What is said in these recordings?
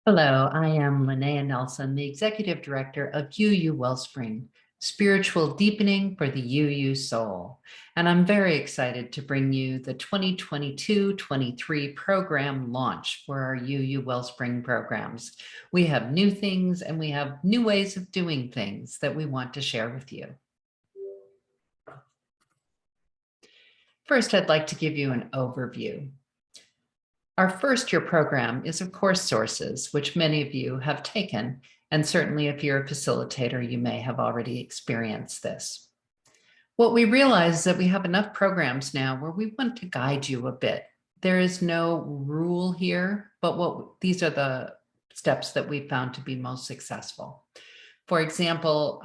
Hello, I am Linnea Nelson, the Executive Director of UU Wellspring, Spiritual Deepening for the UU Soul. And I'm very excited to bring you the 2022-23 program launch for our UU Wellspring programs. We have new things and we have new ways of doing things that we want to share with you. First, I'd like to give you an overview. Our first year program is of course Sources, which many of you have taken, and certainly if you're a facilitator, you may have already experienced this. What we realize is that we have enough programs now where we want to guide you a bit. There is no rule here, but these are the steps that we found to be most successful. For example,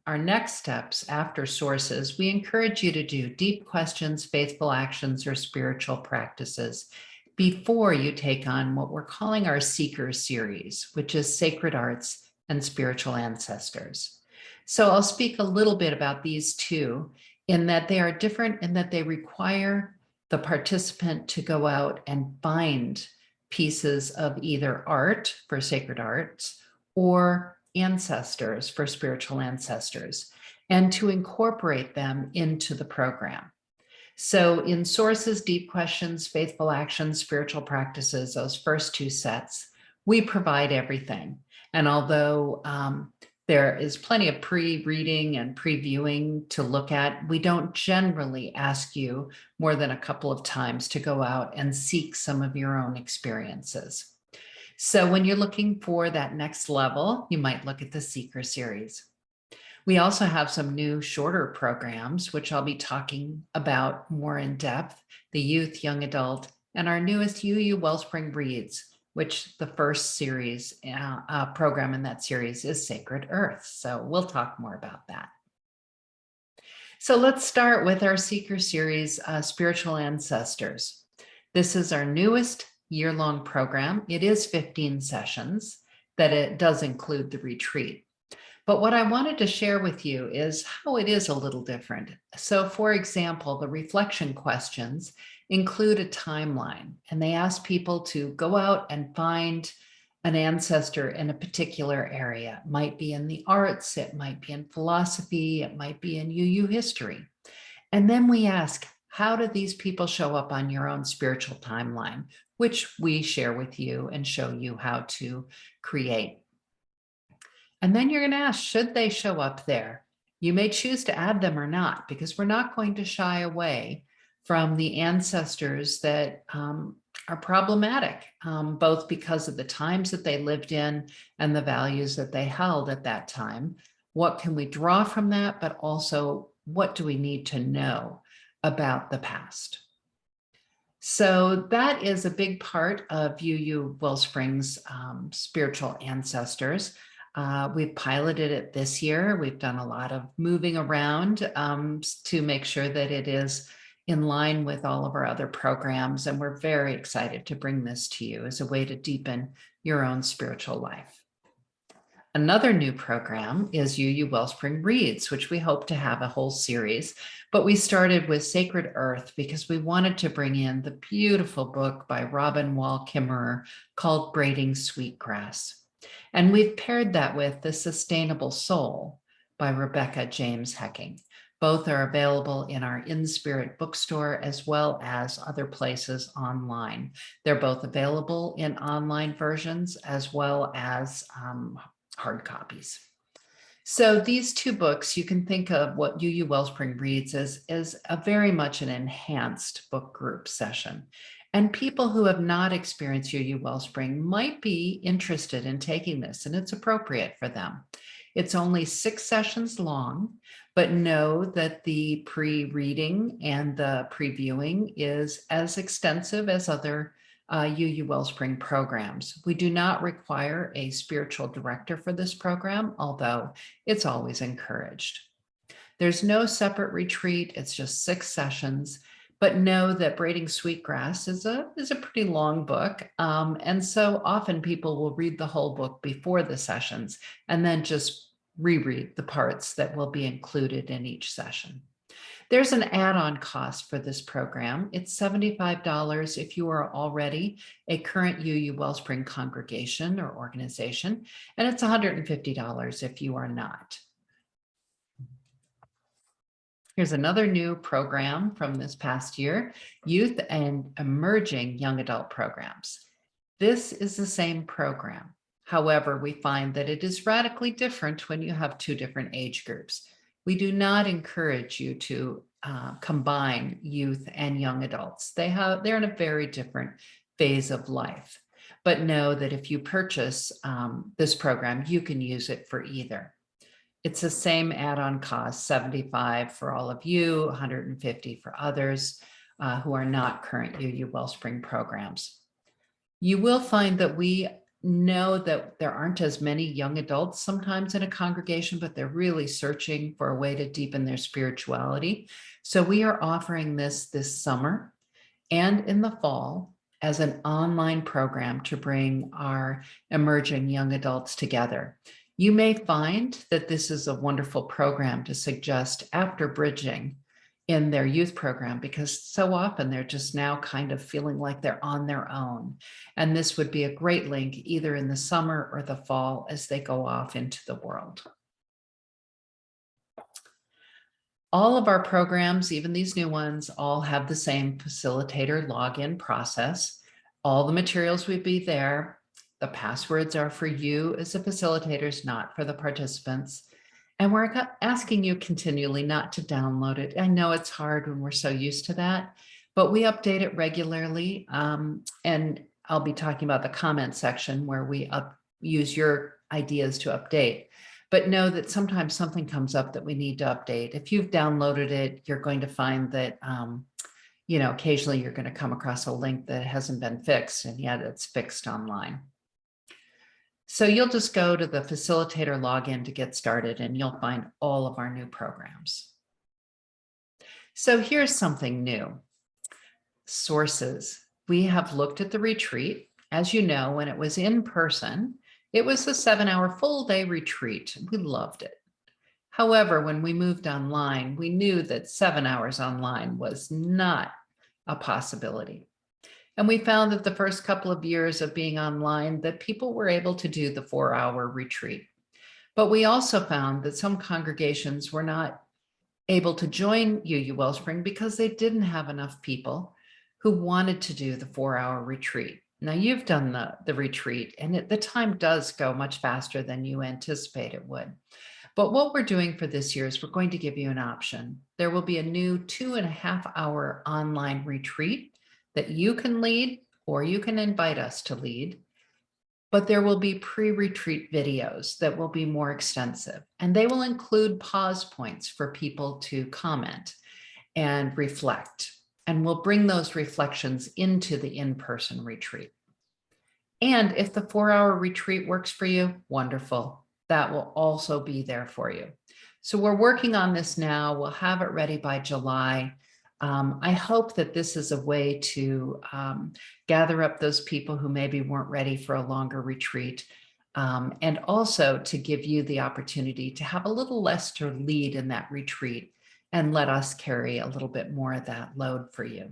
our next steps after Sources, we encourage you to do deep questions, faithful actions, or spiritual practices before you take on what we're calling our Seeker series, which is Sacred Arts and Spiritual Ancestors. So I'll speak a little bit about these two in that they are different in that they require the participant to go out and find pieces of either art for sacred arts or ancestors for spiritual ancestors, and to incorporate them into the program. So in Sources, Deep Questions, Faithful Actions, Spiritual Practices, those first two sets, we provide everything. And although there is plenty of pre-reading and previewing to look at, we don't generally ask you more than a couple of times to go out and seek some of your own experiences. So when you're looking for that next level, you might look at the Seeker series. We also have some new shorter programs, which I'll be talking about more in depth, the youth, young adult, and our newest UU Wellspring Reads, which the first series program in that series is Sacred Earth. So we'll talk more about that. So let's start with our Seeker series, Spiritual Ancestors. This is our newest year-long program. It is 15 sessions, that it does include the retreat. But what I wanted to share with you is how it is a little different. So for example, the reflection questions include a timeline, and they ask people to go out and find an ancestor in a particular area. It might be in the arts, it might be in philosophy, it might be in UU history. And then we ask, how do these people show up on your own spiritual timeline, which we share with you and show you how to create. And then you're going to ask, should they show up there? You may choose to add them or not, because we're not going to shy away from the ancestors that are problematic, both because of the times that they lived in and the values that they held at that time. What can we draw from that? But also, what do we need to know about the past? So that is a big part of UU Wellspring's spiritual ancestors. We've piloted it this year. We've done a lot of moving around to make sure that it is in line with all of our other programs. And we're very excited to bring this to you as a way to deepen your own spiritual life. Another new program is UU Wellspring Reads, which we hope to have a whole series. But we started with Sacred Earth because we wanted to bring in the beautiful book by Robin Wall Kimmerer called Braiding Sweetgrass. And we've paired that with The Sustainable Soul by Rebecca James Hecking. Both are available in our In-Spirit bookstore as well as other places online. They're both available in online versions as well as hard copies. So these two books, you can think of what UU Wellspring Reads as a very much an enhanced book group session. And people who have not experienced UU Wellspring might be interested in taking this, and it's appropriate for them. It's only 6 sessions long, but know that the pre-reading and the previewing is as extensive as other UU Wellspring programs. We do not require a spiritual director for this program, although it's always encouraged. There's no separate retreat. It's just 6 sessions. But know that Braiding Sweetgrass is a pretty long book. And so often people will read the whole book before the sessions and then just reread the parts that will be included in each session. There's an add-on cost for this program. It's $75 if you are already a current UU Wellspring congregation or organization, and it's $150 if you are not. Here's another new program from this past year, Youth and Emerging Young Adult Programs. This is the same program. However, we find that it is radically different when you have two different age groups. We do not encourage you to combine youth and young adults. They're in a very different phase of life. But know that if you purchase this program, you can use it for either. It's the same add-on cost, $75 for all of you, $150 for others who are not current UU Wellspring programs. You will find that we know that there aren't as many young adults sometimes in a congregation, but they're really searching for a way to deepen their spirituality. So we are offering this summer and in the fall as an online program to bring our emerging young adults together. You may find that this is a wonderful program to suggest after bridging in their youth program, because so often they're just now kind of feeling like they're on their own. And this would be a great link either in the summer or the fall as they go off into the world. All of our programs, even these new ones, all have the same facilitator login process. All the materials would be there. The passwords are for you as the facilitators, not for the participants. And we're asking you continually not to download it. I know it's hard when we're so used to that, but we update it regularly. And I'll be talking about the comment section where we use your ideas to update. But know that sometimes something comes up that we need to update. If you've downloaded it, you're going to find that occasionally you're going to come across a link that hasn't been fixed, and yet it's fixed online. So you'll just go to the Facilitator Login to get started, and you'll find all of our new programs. So here's something new. Sources. We have looked at the retreat. As you know, when it was in person, it was a 7-hour full day retreat. We loved it. However, when we moved online, we knew that 7 hours online was not a possibility. And we found that the first couple of years of being online that people were able to do the 4-hour retreat. But we also found that some congregations were not able to join UU Wellspring because they didn't have enough people who wanted to do the 4-hour retreat. Now you've done the retreat, and the time does go much faster than you anticipate it would. But what we're doing for this year is we're going to give you an option. There will be a new 2.5-hour online retreat that you can lead, or you can invite us to lead, but there will be pre-retreat videos that will be more extensive, and they will include pause points for people to comment and reflect, and we'll bring those reflections into the in-person retreat. And if the 4-hour retreat works for you, wonderful. That will also be there for you. So we're working on this now. We'll have it ready by July. I hope that this is a way to gather up those people who maybe weren't ready for a longer retreat, and also to give you the opportunity to have a little less to lead in that retreat and let us carry a little bit more of that load for you.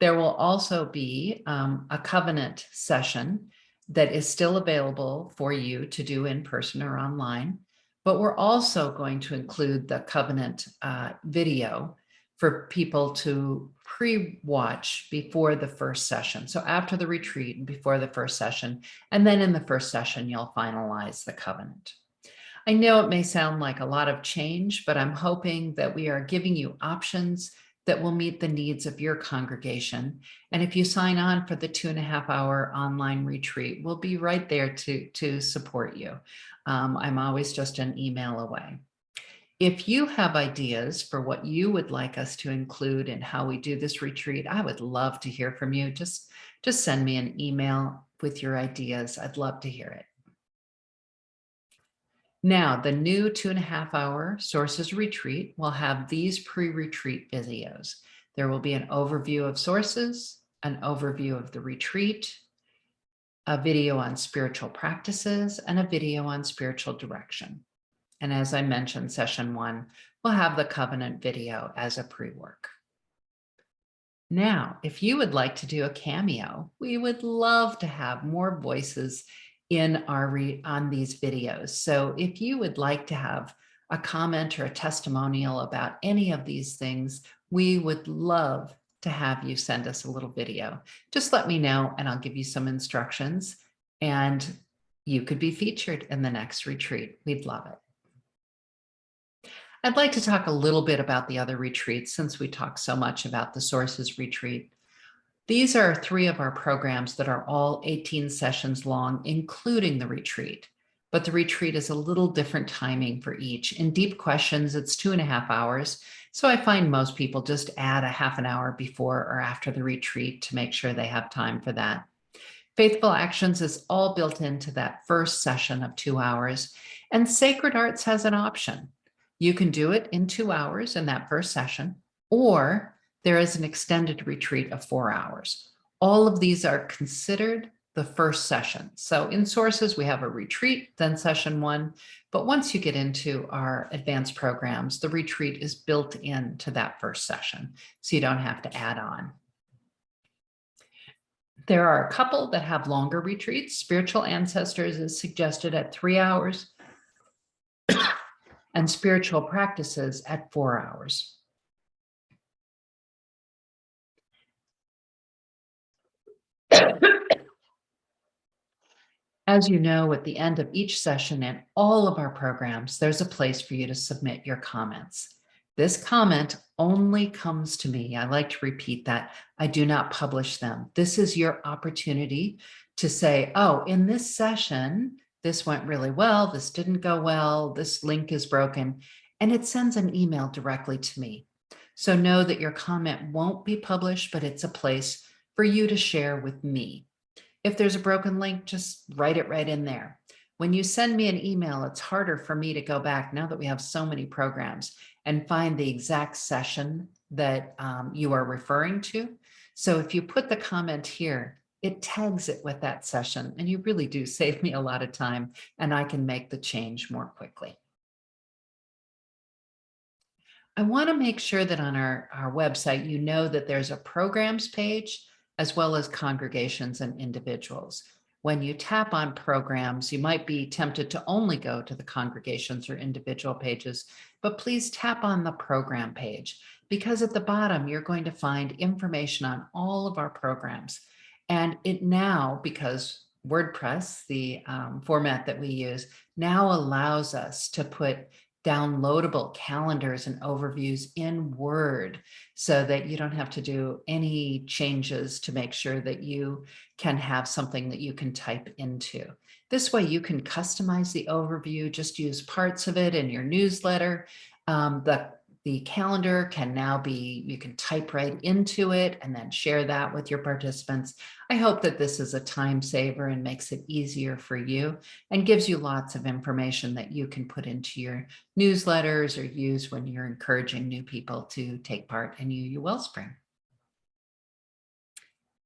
There will also be a covenant session that is still available for you to do in person or online, but we're also going to include the covenant video for people to pre-watch before the first session. So after the retreat and before the first session, and then in the first session, you'll finalize the covenant. I know it may sound like a lot of change, but I'm hoping that we are giving you options that will meet the needs of your congregation. And if you sign on for the 2.5-hour online retreat, we'll be right there to support you. I'm always just an email away. If you have ideas for what you would like us to include in how we do this retreat, I would love to hear from you. Just send me an email with your ideas. I'd love to hear it. Now, the new 2.5-hour Sources retreat will have these pre-retreat videos. There will be an overview of sources, an overview of the retreat, a video on spiritual practices, and a video on spiritual direction. And as I mentioned, session 1 we'll have the covenant video as a pre-work. Now, if you would like to do a cameo, we would love to have more voices in on these videos. So if you would like to have a comment or a testimonial about any of these things, we would love to have you send us a little video. Just let me know and I'll give you some instructions and you could be featured in the next retreat. We'd love it. I'd like to talk a little bit about the other retreats since we talk so much about the Sources retreat. These are 3 of our programs that are all 18 sessions long, including the retreat. But the retreat is a little different timing for each. In Deep Questions, it's 2.5 hours. So I find most people just add a half an hour before or after the retreat to make sure they have time for that. Faithful Actions is all built into that first session of 2 hours. And Sacred Arts has an option. You can do it in 2 hours in that first session, or there is an extended retreat of 4 hours. All of these are considered the first session. So in Sources, we have a retreat, then session 1. But once you get into our advanced programs, the retreat is built into that first session, so you don't have to add on. There are a couple that have longer retreats. Spiritual Ancestors is suggested at 3 hours. And Spiritual Practices at 4 hours. As you know, at the end of each session in all of our programs, there's a place for you to submit your comments. This comment only comes to me. I like to repeat that. I do not publish them. This is your opportunity to say, oh, in this session, this went really well, this didn't go well, this link is broken, and it sends an email directly to me. So know that your comment won't be published, but it's a place for you to share with me. If there's a broken link, just write it right in there. When you send me an email, it's harder for me to go back now that we have so many programs and find the exact session that you are referring to. So if you put the comment here, it tags it with that session, and you really do save me a lot of time, and I can make the change more quickly. I want to make sure that on our website, you know that there's a programs page as well as congregations and individuals. When you tap on programs, you might be tempted to only go to the congregations or individual pages, but please tap on the program page, because at the bottom, you're going to find information on all of our programs. And it now, because WordPress, the format that we use, now allows us to put downloadable calendars and overviews in Word so that you don't have to do any changes to make sure that you can have something that you can type into. This way you can customize the overview, just use parts of it in your newsletter. The calendar can now be, you can type right into it and then share that with your participants. I hope that this is a time saver and makes it easier for you and gives you lots of information that you can put into your newsletters or use when you're encouraging new people to take part in UU Wellspring.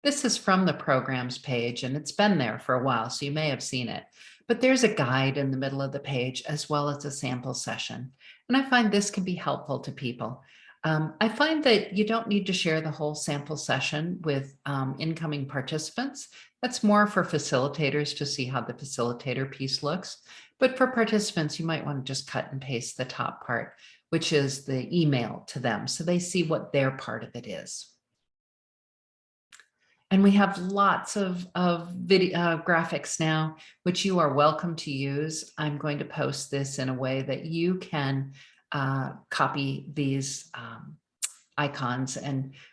This is from the programs page, and it's been there for a while, so you may have seen it. But there's a guide in the middle of the page as well as a sample session. And I find this can be helpful to people. I find that you don't need to share the whole sample session with incoming participants. That's more for facilitators to see how the facilitator piece looks. But for participants, you might want to just cut and paste the top part, which is the email to them, so they see what their part of it is. And we have lots of video graphics now, which you are welcome to use. I'm going to post this in a way that you can copy these icons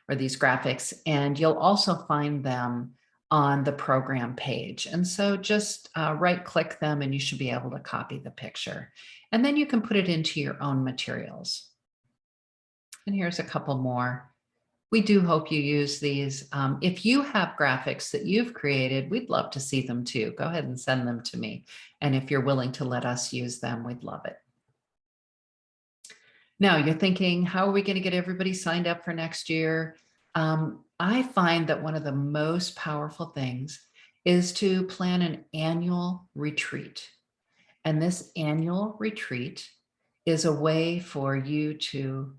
or these graphics, and you'll also find them on the program page. And so just right click them and you should be able to copy the picture. And then you can put it into your own materials. And here's a couple more. We do hope you use these. If you have graphics that you've created, we'd love to see them too. Go ahead and send them to me. And if you're willing to let us use them, we'd love it. Now you're thinking, how are we going to get everybody signed up for next year? I find that one of the most powerful things is to plan an annual retreat. And this annual retreat is a way for you to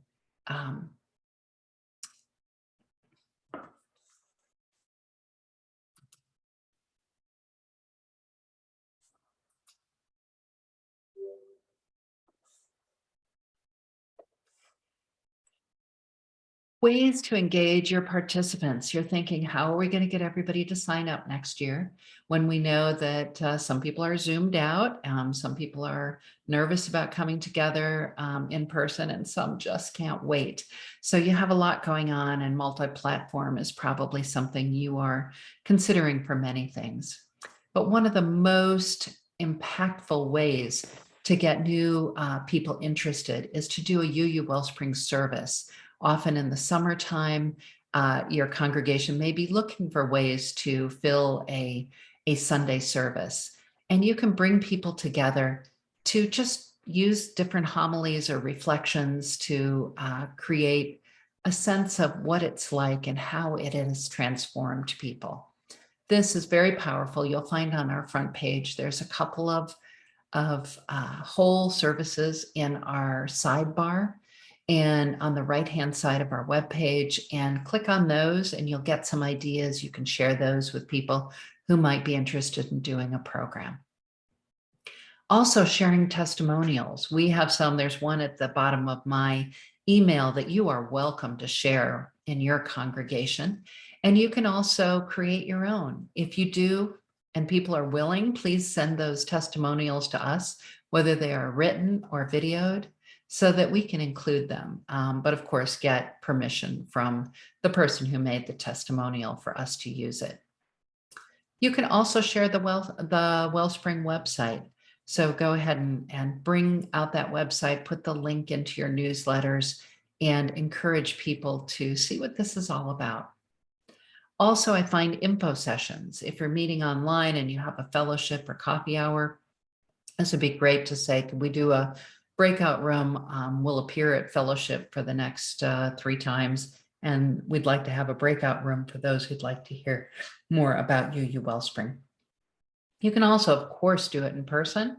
ways to engage your participants. You're thinking, how are we going to get everybody to sign up next year when we know that some people are zoomed out, some people are nervous about coming together in person, and some just can't wait. So you have a lot going on, and multi-platform is probably something you are considering for many things. But one of the most impactful ways to get new people interested is to do a UU Wellspring service. Often in the summertime, your congregation may be looking for ways to fill a Sunday service. And you can bring people together to just use different homilies or reflections to create a sense of what it's like and how it has transformed people. This is very powerful. You'll find on our front page, there's a couple of whole services in our sidebar and on the right-hand side of our webpage, and click on those and you'll get some ideas. You can share those with people who might be interested in doing a program. Also sharing testimonials. We have some, there's one at the bottom of my email that you are welcome to share in your congregation. And you can also create your own. If you do, and people are willing, please send those testimonials to us, whether they are written or videoed, so that we can include them. But of course, get permission from the person who made the testimonial for us to use it. You can also share the Wellspring website. So go ahead and bring out that website, put the link into your newsletters, and encourage people to see what this is all about. Also, I find info sessions. If you're meeting online and you have a fellowship or coffee hour, this would be great to say, could we do a breakout room? We'll appear at fellowship for the next 3 times, and we'd like to have a breakout room for those who'd like to hear more about UU Wellspring. You can also, of course, do it in person,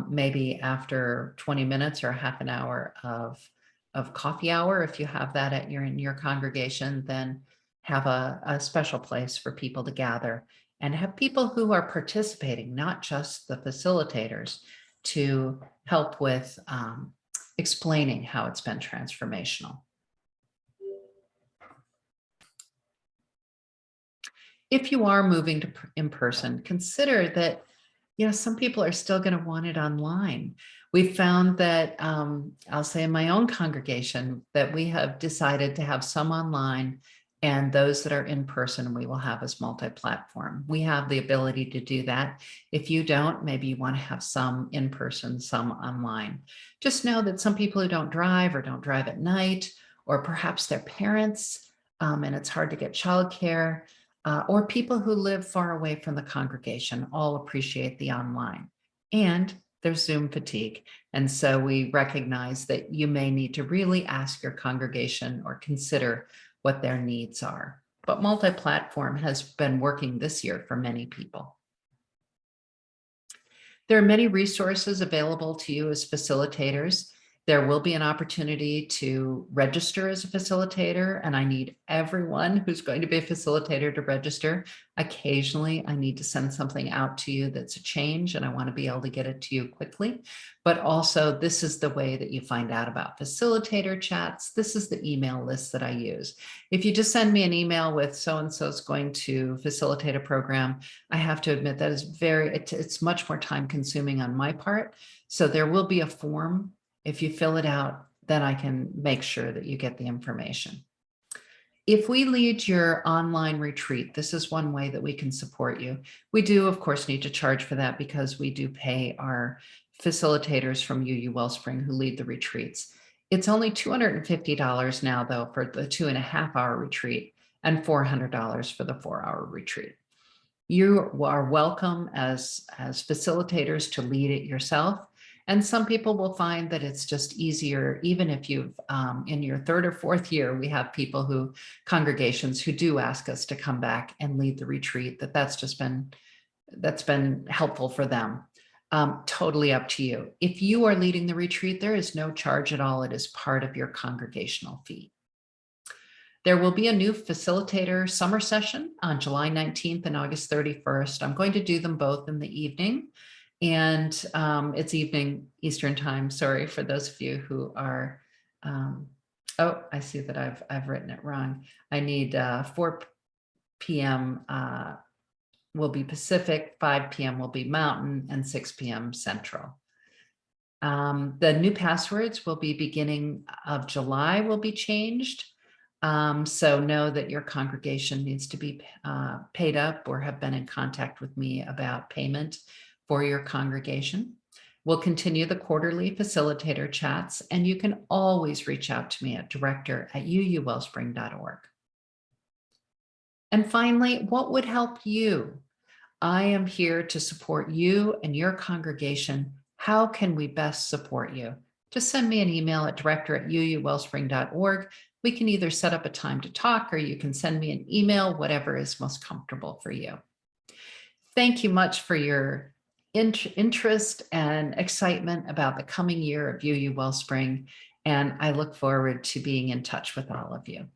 maybe after 20 minutes or half an hour of coffee hour. If you have that in your congregation, then have a special place for people to gather and have people who are participating, not just the facilitators, to help with explaining how it's been transformational. If you are moving to in person, consider that, some people are still going to want it online. We've found that, I'll say in my own congregation, that we have decided to have some online, and those that are in person, we will have as multi-platform. We have the ability to do that. If you don't, maybe you want to have some in person, some online. Just know that some people who don't drive or don't drive at night, or perhaps their parents, and it's hard to get childcare, or people who live far away from the congregation, all appreciate the online. And there's Zoom fatigue. And so we recognize that you may need to really ask your congregation or consider what their needs are. But multi-platform has been working this year for many people. There are many resources available to you as facilitators. There will be an opportunity to register as a facilitator, and I need everyone who's going to be a facilitator to register. Occasionally, I need to send something out to you that's a change, and I want to be able to get it to you quickly. But also, this is the way that you find out about facilitator chats. This is the email list that I use. If you just send me an email with so-and-so is going to facilitate a program, I have to admit that is it's much more time consuming on my part. So there will be a form. If you fill it out, then I can make sure that you get the information. If we lead your online retreat, this is one way that we can support you. We do, of course, need to charge for that because we do pay our facilitators from UU Wellspring who lead the retreats. It's only $250 now, though, for the 2.5-hour retreat and $400 for the 4-hour retreat. You are welcome as facilitators to lead it yourself. And some people will find that it's just easier, even if you've in your 3rd or 4th year, we have people congregations who do ask us to come back and lead the retreat, that's been helpful for them. Totally up to you. If you are leading the retreat, there is no charge at all. It is part of your congregational fee. There will be a new facilitator summer session on July 19th and August 31st. I'm going to do them both in the evening, and it's evening Eastern time. Sorry for those of you who are, oh, I see that I've written it wrong. I need 4 p.m. Will be Pacific, 5 p.m. will be Mountain, and 6 p.m. Central. The new passwords will be beginning of July will be changed. So know that your congregation needs to be paid up or have been in contact with me about payment for your congregation. We'll continue the quarterly facilitator chats, and you can always reach out to me at director@uuwellspring.org. And finally, what would help you? I am here to support you and your congregation. How can we best support you? Just send me an email at director@uuwellspring.org. We can either set up a time to talk, or you can send me an email, whatever is most comfortable for you. Thank you much for your interest and excitement about the coming year of UU Wellspring, and I look forward to being in touch with all of you.